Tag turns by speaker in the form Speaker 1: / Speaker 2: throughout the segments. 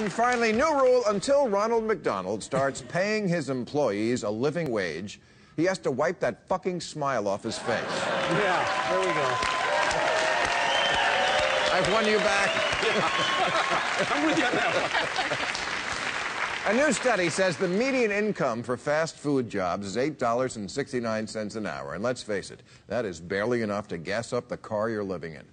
Speaker 1: And finally, new rule: until Ronald McDonald starts paying his employees a living wage, he has to wipe that fucking smile off his face.
Speaker 2: Yeah, there we go.
Speaker 1: I've won you back.
Speaker 2: I'm with you on that one.
Speaker 1: A new study says the median income for fast food jobs is $8.69 an hour. And let's face it, that is barely enough to gas up the car you're living in.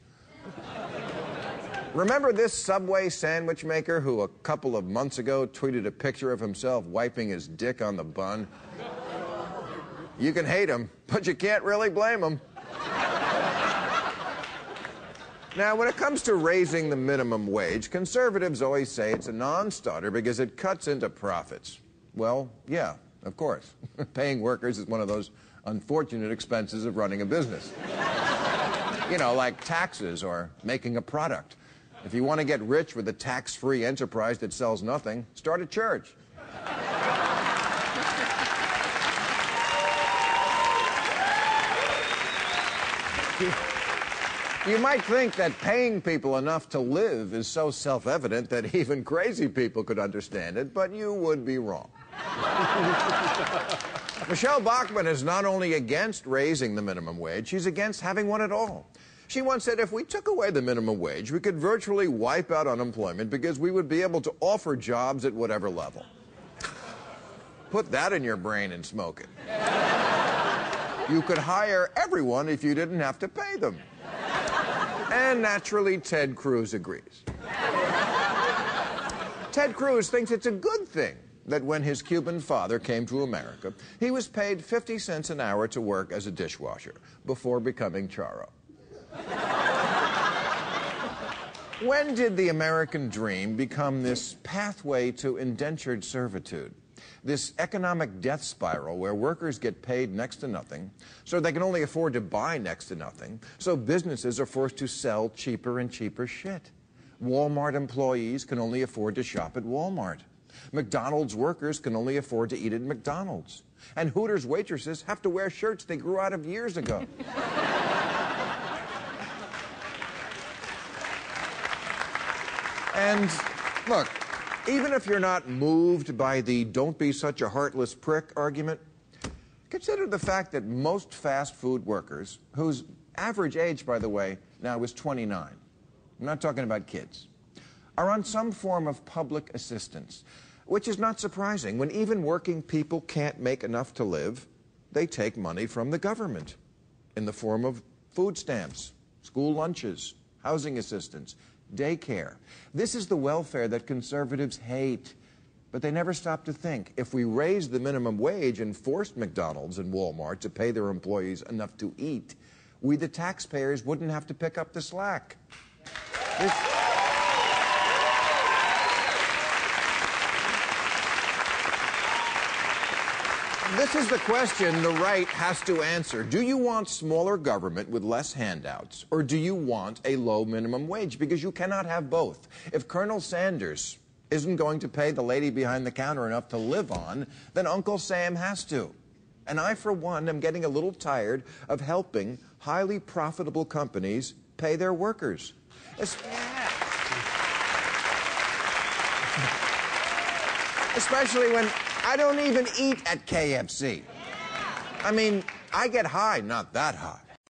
Speaker 1: Remember this Subway sandwich maker who a couple of months ago tweeted a picture of himself wiping his dick on the bun? You can hate him, but you can't really blame him. Now, when it comes to raising the minimum wage, conservatives always say it's a non-starter because it cuts into profits. Well, yeah, of course. Paying workers is one of those unfortunate expenses of running a business. You know, like taxes or making a product. If you want to get rich with a tax-free enterprise that sells nothing, start a church. You might think that paying people enough to live is so self-evident that even crazy people could understand it, but you would be wrong. Michelle Bachmann is not only against raising the minimum wage, she's against having one at all. She once said if we took away the minimum wage, we could virtually wipe out unemployment because we would be able to offer jobs at whatever level. Put that in your brain and smoke it. You could hire everyone if you didn't have to pay them. And naturally, Ted Cruz agrees. Ted Cruz thinks it's a good thing that when his Cuban father came to America, he was paid 50 cents an hour to work as a dishwasher before becoming Charo. When did the American dream become this pathway to indentured servitude? This economic death spiral where workers get paid next to nothing, so they can only afford to buy next to nothing, so businesses are forced to sell cheaper and cheaper shit. Walmart employees can only afford to shop at Walmart. McDonald's workers can only afford to eat at McDonald's. And Hooters waitresses have to wear shirts they grew out of years ago. And look, even if you're not moved by the "don't be such a heartless prick" argument, consider the fact that most fast food workers, whose average age, by the way, now is 29, I'm not talking about kids, are on some form of public assistance, which is not surprising. When even working people can't make enough to live, they take money from the government in the form of food stamps, school lunches, housing assistance, daycare. This is the welfare that conservatives hate. But they never stop to think, if we raised the minimum wage and forced McDonald's and Walmart to pay their employees enough to eat, we, the taxpayers, wouldn't have to pick up the slack. This is the question the right has to answer. Do you want smaller government with less handouts, or do you want a low minimum wage? Because you cannot have both. If Colonel Sanders isn't going to pay the lady behind the counter enough to live on, then Uncle Sam has to. And I, for one, am getting a little tired of helping highly profitable companies pay their workers. Especially when I don't even eat at KFC. I mean, I get high, not that high.